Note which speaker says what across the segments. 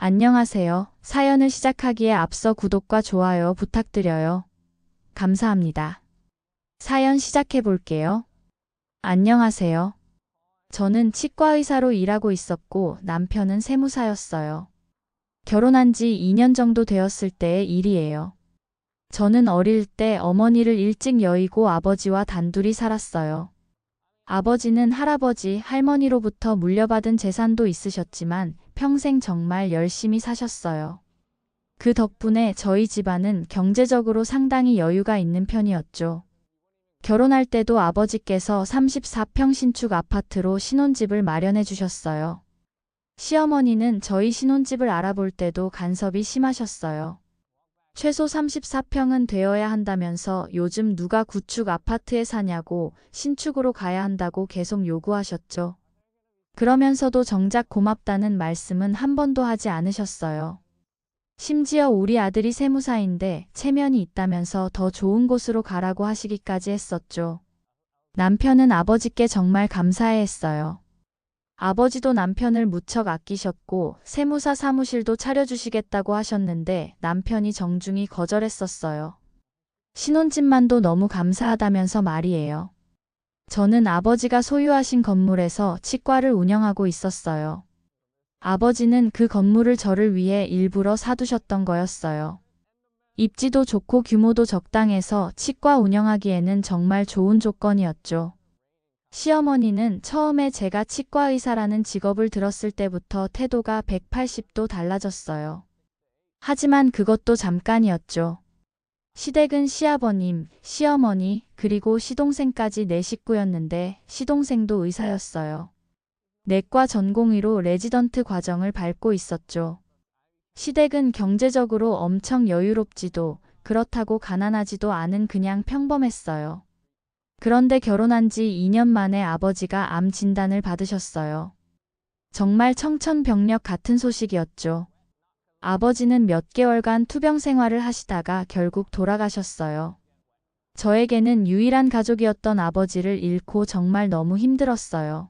Speaker 1: 안녕하세요. 사연을 시작하기에 앞서 구독과 좋아요 부탁드려요. 감사합니다. 사연 시작해 볼게요. 안녕하세요. 저는 치과의사로 일하고 있었고 남편은 세무사였어요. 결혼한 지 2년 정도 되었을 때의 일이에요. 저는 어릴 때 어머니를 일찍 여의고 아버지와 단둘이 살았어요. 아버지는 할아버지, 할머니로부터 물려받은 재산도 있으셨지만 평생 정말 열심히 사셨어요. 그 덕분에 저희 집안은 경제적으로 상당히 여유가 있는 편이었죠. 결혼할 때도 아버지께서 34평 신축 아파트로 신혼집을 마련해 주셨어요. 시어머니는 저희 신혼집을 알아볼 때도 간섭이 심하셨어요. 최소 34평은 되어야 한다면서 요즘 누가 구축 아파트에 사냐고 신축으로 가야 한다고 계속 요구하셨죠. 그러면서도 정작 고맙다는 말씀은 한 번도 하지 않으셨어요. 심지어 우리 아들이 세무사인데 체면이 있다면서 더 좋은 곳으로 가라고 하시기까지 했었죠. 남편은 아버지께 정말 감사해했어요. 아버지도 남편을 무척 아끼셨고 세무사 사무실도 차려주시겠다고 하셨는데 남편이 정중히 거절했었어요. 신혼집만도 너무 감사하다면서 말이에요. 저는 아버지가 소유하신 건물에서 치과를 운영하고 있었어요. 아버지는 그 건물을 저를 위해 일부러 사두셨던 거였어요. 입지도 좋고 규모도 적당해서 치과 운영하기에는 정말 좋은 조건이었죠. 시어머니는 처음에 제가 치과의사라는 직업을 들었을 때부터 태도가 180도 달라졌어요. 하지만 그것도 잠깐이었죠. 시댁은 시아버님, 시어머니, 그리고 시동생까지 네 식구였는데 시동생도 의사였어요. 내과 전공의로 레지던트 과정을 밟고 있었죠. 시댁은 경제적으로 엄청 여유롭지도 그렇다고 가난하지도 않은 그냥 평범했어요. 그런데 결혼한 지 2년 만에 아버지가 암 진단을 받으셨어요. 정말 청천벽력 같은 소식이었죠. 아버지는 몇 개월간 투병 생활을 하시다가 결국 돌아가셨어요. 저에게는 유일한 가족이었던 아버지를 잃고 정말 너무 힘들었어요.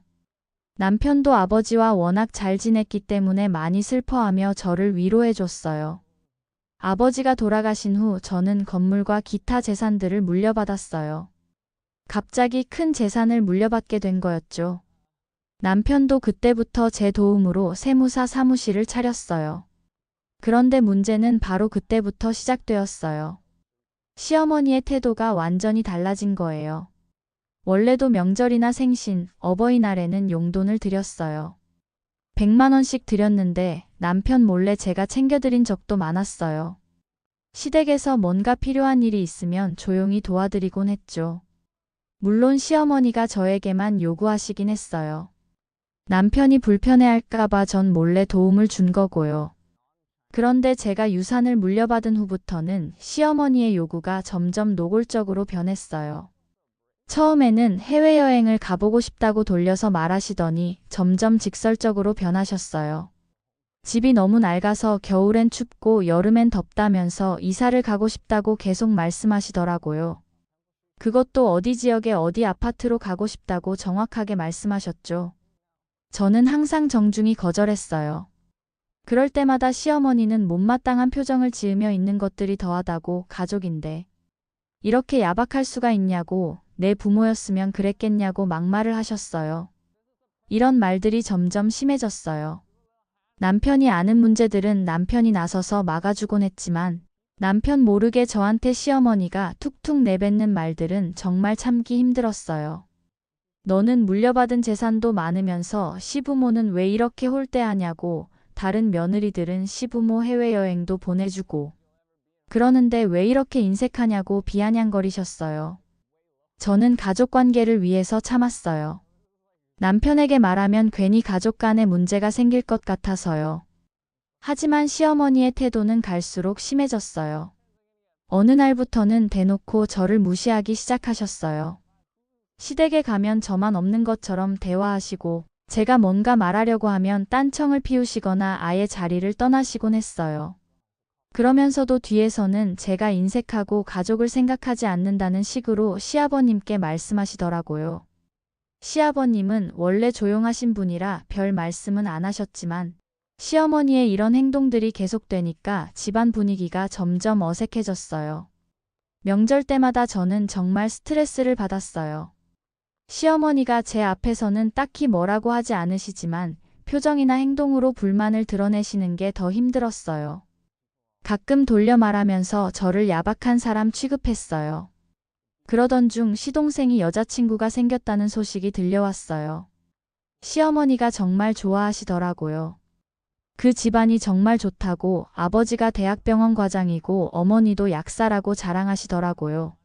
Speaker 1: 남편도 아버지와 워낙 잘 지냈기 때문에 많이 슬퍼하며 저를 위로해 줬어요. 아버지가 돌아가신 후 저는 건물과 기타 재산들을 물려받았어요. 갑자기 큰 재산을 물려받게 된 거였죠. 남편도 그때부터 제 도움으로 세무사 사무실을 차렸어요. 그런데 문제는 바로 그때부터 시작되었어요. 시어머니의 태도가 완전히 달라진 거예요. 원래도 명절이나 생신, 어버이날에는 용돈을 드렸어요. 100만 원씩 드렸는데 남편 몰래 제가 챙겨드린 적도 많았어요. 시댁에서 뭔가 필요한 일이 있으면 조용히 도와드리곤 했죠. 물론 시어머니가 저에게만 요구하시긴 했어요. 남편이 불편해할까봐 전 몰래 도움을 준 거고요. 그런데 제가 유산을 물려받은 후부터는 시어머니의 요구가 점점 노골적으로 변했어요. 처음에는 해외여행을 가보고 싶다고 돌려서 말하시더니 점점 직설적으로 변하셨어요. 집이 너무 낡아서 겨울엔 춥고 여름엔 덥다면서 이사를 가고 싶다고 계속 말씀하시더라고요. 그것도 어디 지역의 어디 아파트로 가고 싶다고 정확하게 말씀하셨죠. 저는 항상 정중히 거절했어요. 그럴 때마다 시어머니는 못마땅한 표정을 지으며 있는 것들이 더하다고 가족인데 이렇게 야박할 수가 있냐고 내 부모였으면 그랬겠냐고 막말을 하셨어요. 이런 말들이 점점 심해졌어요. 남편이 아는 문제들은 남편이 나서서 막아주곤 했지만 남편 모르게 저한테 시어머니가 툭툭 내뱉는 말들은 정말 참기 힘들었어요. 너는 물려받은 재산도 많으면서 시부모는 왜 이렇게 홀대하냐고 다른 며느리들은 시부모 해외여행도 보내주고 그러는데 왜 이렇게 인색하냐고 비아냥거리셨어요. 저는 가족관계를 위해서 참았어요. 남편에게 말하면 괜히 가족 간에 문제가 생길 것 같아서요. 하지만 시어머니의 태도는 갈수록 심해졌어요. 어느 날부터는 대놓고 저를 무시하기 시작하셨어요. 시댁에 가면 저만 없는 것처럼 대화하시고 제가 뭔가 말하려고 하면 딴청을 피우시거나 아예 자리를 떠나시곤 했어요. 그러면서도 뒤에서는 제가 인색하고 가족을 생각하지 않는다는 식으로 시아버님께 말씀하시더라고요. 시아버님은 원래 조용하신 분이라 별 말씀은 안 하셨지만 시어머니의 이런 행동들이 계속되니까 집안 분위기가 점점 어색해졌어요. 명절 때마다 저는 정말 스트레스를 받았어요. 시어머니가 제 앞에서는 딱히 뭐라고 하지 않으시지만 표정이나 행동으로 불만을 드러내시는 게 더 힘들었어요. 가끔 돌려 말하면서 저를 야박한 사람 취급했어요. 그러던 중 시동생이 여자친구가 생겼다는 소식이 들려왔어요. 시어머니가 정말 좋아하시더라고요. 그 집안이 정말 좋다고 아버지가 대학병원 과장이고 어머니도 약사라고 자랑하시더라고요.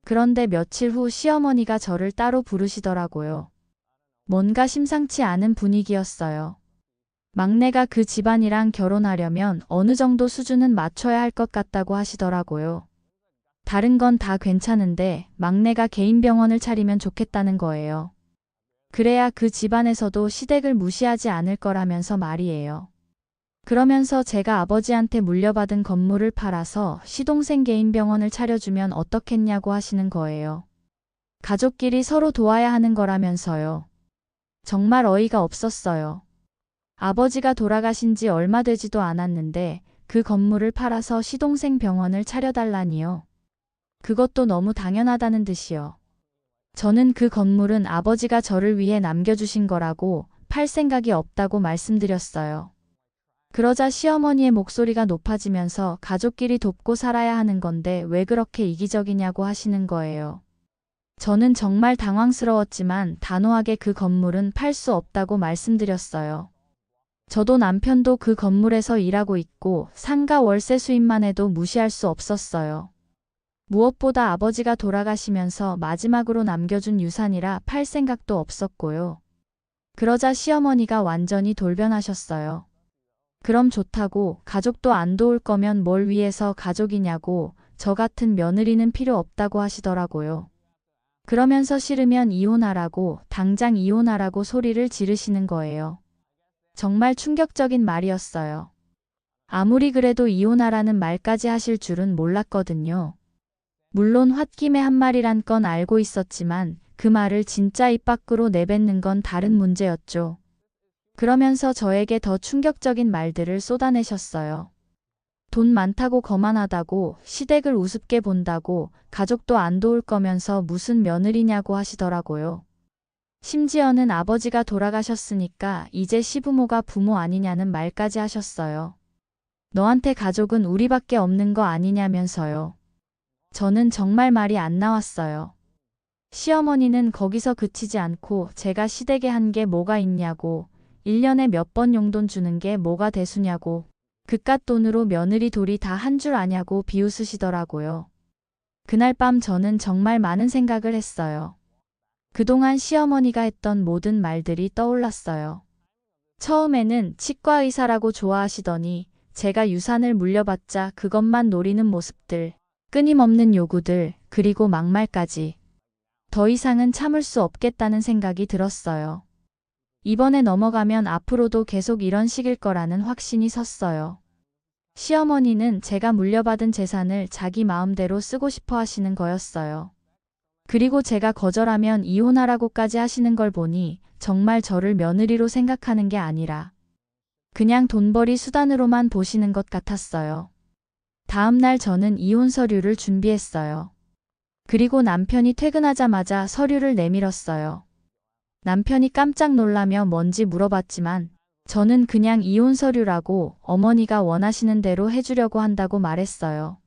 Speaker 1: 그런데 며칠 후 시어머니가 저를 따로 부르시더라고요. 뭔가 심상치 않은 분위기였어요. 막내가 그 집안이랑 결혼하려면 어느 정도 수준은 맞춰야 할 것 같다고 하시더라고요. 다른 건 다 괜찮은데 막내가 개인 병원을 차리면 좋겠다는 거예요. 그래야 그 집안에서도 시댁을 무시하지 않을 거라면서 말이에요. 그러면서 제가 아버지한테 물려받은 건물을 팔아서 시동생 개인 병원을 차려주면 어떻겠냐고 하시는 거예요. 가족끼리 서로 도와야 하는 거라면서요. 정말 어이가 없었어요. 아버지가 돌아가신 지 얼마 되지도 않았는데 그 건물을 팔아서 시동생 병원을 차려달라니요. 그것도 너무 당연하다는 듯이요. 저는 그 건물은 아버지가 저를 위해 남겨주신 거라고 팔 생각이 없다고 말씀드렸어요. 그러자 시어머니의 목소리가 높아지면서 가족끼리 돕고 살아야 하는 건데 왜 그렇게 이기적이냐고 하시는 거예요. 저는 정말 당황스러웠지만 단호하게 그 건물은 팔 수 없다고 말씀드렸어요. 저도 남편도 그 건물에서 일하고 있고 상가 월세 수입만 해도 무시할 수 없었어요. 무엇보다 아버지가 돌아가시면서 마지막으로 남겨준 유산이라 팔 생각도 없었고요. 그러자 시어머니가 완전히 돌변하셨어요. 그럼 좋다고 가족도 안 도울 거면 뭘 위해서 가족이냐고 저 같은 며느리는 필요 없다고 하시더라고요. 그러면서 싫으면 이혼하라고 당장 이혼하라고 소리를 지르시는 거예요. 정말 충격적인 말이었어요. 아무리 그래도 이혼하라는 말까지 하실 줄은 몰랐거든요. 물론 홧김에 한 말이란 건 알고 있었지만 그 말을 진짜 입 밖으로 내뱉는 건 다른 문제였죠. 그러면서 저에게 더 충격적인 말들을 쏟아내셨어요. 돈 많다고 거만하다고 시댁을 우습게 본다고 가족도 안 도울 거면서 무슨 며느리냐고 하시더라고요. 심지어는 아버지가 돌아가셨으니까 이제 시부모가 부모 아니냐는 말까지 하셨어요. 너한테 가족은 우리밖에 없는 거 아니냐면서요. 저는 정말 말이 안 나왔어요. 시어머니는 거기서 그치지 않고 제가 시댁에 한 게 뭐가 있냐고 1년에 몇 번 용돈 주는 게 뭐가 대수냐고 그깟 돈으로 며느리 돌이 다 한 줄 아냐고 비웃으시더라고요. 그날 밤 저는 정말 많은 생각을 했어요. 그동안 시어머니가 했던 모든 말들이 떠올랐어요. 처음에는 치과 의사라고 좋아하시더니 제가 유산을 물려받자 그것만 노리는 모습들, 끊임없는 요구들, 그리고 막말까지. 더 이상은 참을 수 없겠다는 생각이 들었어요. 이번에 넘어가면 앞으로도 계속 이런 식일 거라는 확신이 섰어요. 시어머니는 제가 물려받은 재산을 자기 마음대로 쓰고 싶어 하시는 거였어요. 그리고 제가 거절하면 이혼하라고까지 하시는 걸 보니 정말 저를 며느리로 생각하는 게 아니라 그냥 돈벌이 수단으로만 보시는 것 같았어요. 다음 날 저는 이혼 서류를 준비했어요. 그리고 남편이 퇴근하자마자 서류를 내밀었어요. 남편이 깜짝 놀라며 뭔지 물어봤지만 저는 그냥 이혼 서류라고 어머니가 원하시는 대로 해주려고 한다고 말했어요.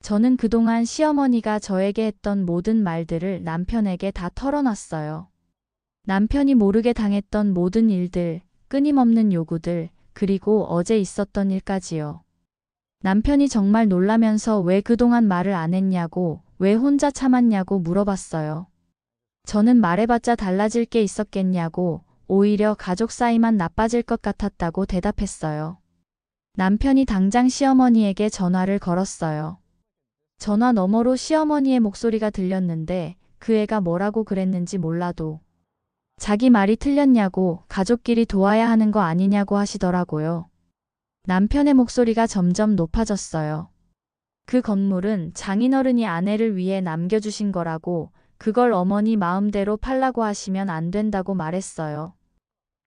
Speaker 1: 저는 그동안 시어머니가 저에게 했던 모든 말들을 남편에게 다 털어놨어요. 남편이 모르게 당했던 모든 일들, 끊임없는 요구들, 그리고 어제 있었던 일까지요. 남편이 정말 놀라면서 왜 그동안 말을 안 했냐고, 왜 혼자 참았냐고 물어봤어요. 저는 말해봤자 달라질 게 있었겠냐고, 오히려 가족 사이만 나빠질 것 같았다고 대답했어요. 남편이 당장 시어머니에게 전화를 걸었어요. 전화 너머로 시어머니의 목소리가 들렸는데 그 애가 뭐라고 그랬는지 몰라도 자기 말이 틀렸냐고 가족끼리 도와야 하는 거 아니냐고 하시더라고요. 남편의 목소리가 점점 높아졌어요. 그 건물은 장인어른이 아내를 위해 남겨주신 거라고 그걸 어머니 마음대로 팔라고 하시면 안 된다고 말했어요.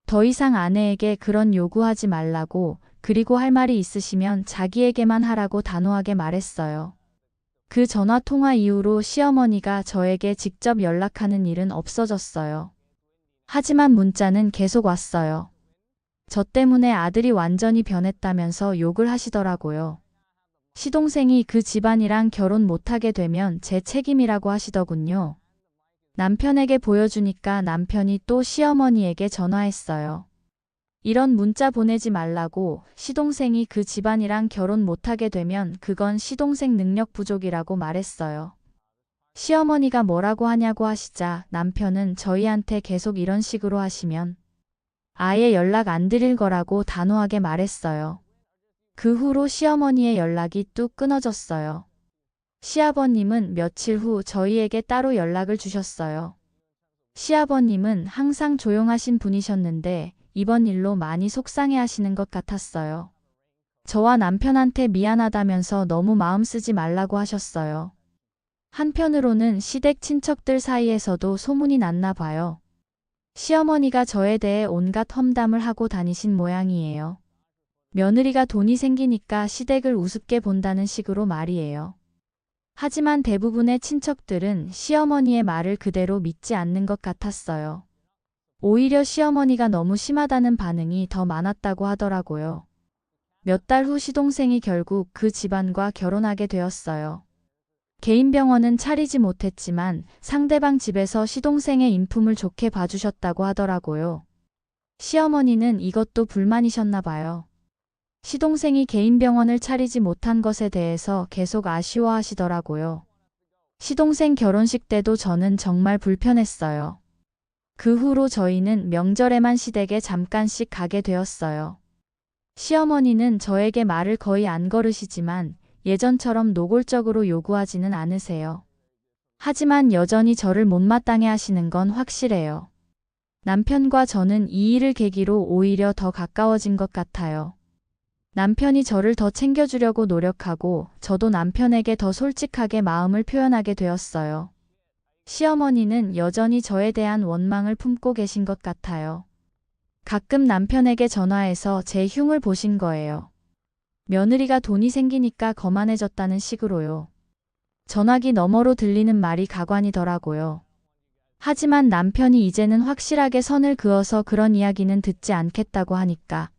Speaker 1: 더 이상 아내에게 그런 요구하지 말라고, 그리고 할 말이 있으시면 자기에게만 하라고 단호하게 말했어요. 그 전화 통화 이후로 시어머니가 저에게 직접 연락하는 일은 없어졌어요. 하지만 문자는 계속 왔어요. 저 때문에 아들이 완전히 변했다면서 욕을 하시더라고요. 시동생이 그 집안이랑 결혼 못하게 되면 제 책임이라고 하시더군요. 남편에게 보여주니까 남편이 또 시어머니에게 전화했어요. 이런 문자 보내지 말라고, 시동생이 그 집안이랑 결혼 못하게 되면 그건 시동생 능력 부족이라고 말했어요. 시어머니가 뭐라고 하냐고 하시자 남편은 저희한테 계속 이런 식으로 하시면 아예 연락 안 드릴 거라고 단호하게 말했어요. 그 후로 시어머니의 연락이 뚝 끊어졌어요. 시아버님은 며칠 후 저희에게 따로 연락을 주셨어요. 시아버님은 항상 조용하신 분이셨는데 이번 일로 많이 속상해 하시는 것 같았어요. 저와 남편한테 미안하다면서 너무 마음 쓰지 말라고 하셨어요. 한편으로는 시댁 친척들 사이에서도 소문이 났나 봐요. 시어머니가 저에 대해 온갖 험담을 하고 다니신 모양이에요. 며느리가 돈이 생기니까 시댁을 우습게 본다는 식으로 말이에요. 하지만 대부분의 친척들은 시어머니의 말을 그대로 믿지 않는 것 같았어요. 오히려 시어머니가 너무 심하다는 반응이 더 많았다고 하더라고요. 몇 달 후 시동생이 결국 그 집안과 결혼하게 되었어요. 개인 병원은 차리지 못했지만 상대방 집에서 시동생의 인품을 좋게 봐주셨다고 하더라고요. 시어머니는 이것도 불만이셨나 봐요. 시동생이 개인 병원을 차리지 못한 것에 대해서 계속 아쉬워하시더라고요. 시동생 결혼식 때도 저는 정말 불편했어요. 그 후로 저희는 명절에만 시댁에 잠깐씩 가게 되었어요. 시어머니는 저에게 말을 거의 안 걸으시지만 예전처럼 노골적으로 요구하지는 않으세요. 하지만 여전히 저를 못마땅해 하시는 건 확실해요. 남편과 저는 이 일을 계기로 오히려 더 가까워진 것 같아요. 남편이 저를 더 챙겨주려고 노력하고 저도 남편에게 더 솔직하게 마음을 표현하게 되었어요. 시어머니는 여전히 저에 대한 원망을 품고 계신 것 같아요. 가끔 남편에게 전화해서 제 흉을 보신 거예요. 며느리가 돈이 생기니까 거만해졌다는 식으로요. 전화기 너머로 들리는 말이 가관이더라고요. 하지만 남편이 이제는 확실하게 선을 그어서 그런 이야기는 듣지 않겠다고 하니까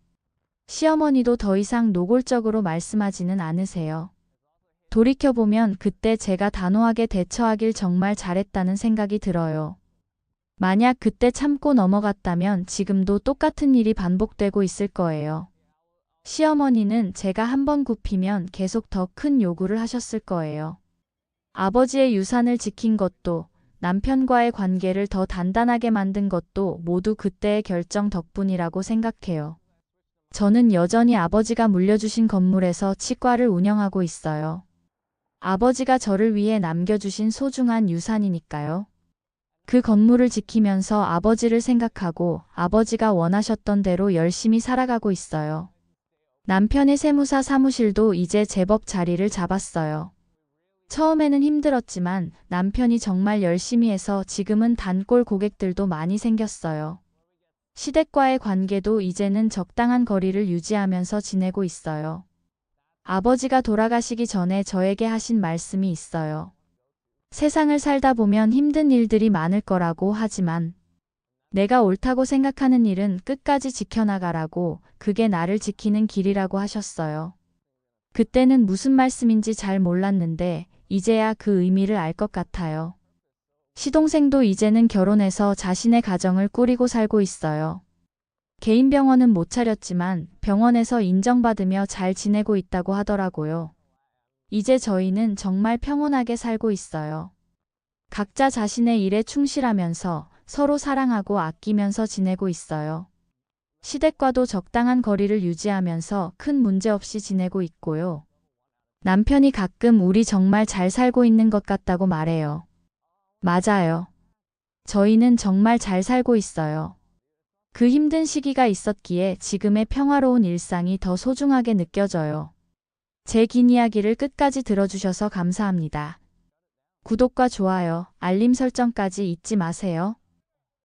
Speaker 1: 시어머니도 더 이상 노골적으로 말씀하지는 않으세요. 돌이켜보면 그때 제가 단호하게 대처하길 정말 잘했다는 생각이 들어요. 만약 그때 참고 넘어갔다면 지금도 똑같은 일이 반복되고 있을 거예요. 시어머니는 제가 한번 굽히면 계속 더 큰 요구를 하셨을 거예요. 아버지의 유산을 지킨 것도, 남편과의 관계를 더 단단하게 만든 것도 모두 그때의 결정 덕분이라고 생각해요. 저는 여전히 아버지가 물려주신 건물에서 치과를 운영하고 있어요. 아버지가 저를 위해 남겨주신 소중한 유산이니까요. 그 건물을 지키면서 아버지를 생각하고 아버지가 원하셨던 대로 열심히 살아가고 있어요. 남편의 세무사 사무실도 이제 제법 자리를 잡았어요. 처음에는 힘들었지만 남편이 정말 열심히 해서 지금은 단골 고객들도 많이 생겼어요. 시댁과의 관계도 이제는 적당한 거리를 유지하면서 지내고 있어요. 아버지가 돌아가시기 전에 저에게 하신 말씀이 있어요. 세상을 살다 보면 힘든 일들이 많을 거라고 하지만 내가 옳다고 생각하는 일은 끝까지 지켜나가라고, 그게 나를 지키는 길이라고 하셨어요. 그때는 무슨 말씀인지 잘 몰랐는데 이제야 그 의미를 알 것 같아요. 시동생도 이제는 결혼해서 자신의 가정을 꾸리고 살고 있어요. 개인 병원은 못 차렸지만 병원에서 인정받으며 잘 지내고 있다고 하더라고요. 이제 저희는 정말 평온하게 살고 있어요. 각자 자신의 일에 충실하면서 서로 사랑하고 아끼면서 지내고 있어요. 시댁과도 적당한 거리를 유지하면서 큰 문제 없이 지내고 있고요. 남편이 가끔 우리 정말 잘 살고 있는 것 같다고 말해요. 맞아요. 저희는 정말 잘 살고 있어요. 그 힘든 시기가 있었기에 지금의 평화로운 일상이 더 소중하게 느껴져요. 제 긴 이야기를 끝까지 들어주셔서 감사합니다. 구독과 좋아요, 알림 설정까지 잊지 마세요.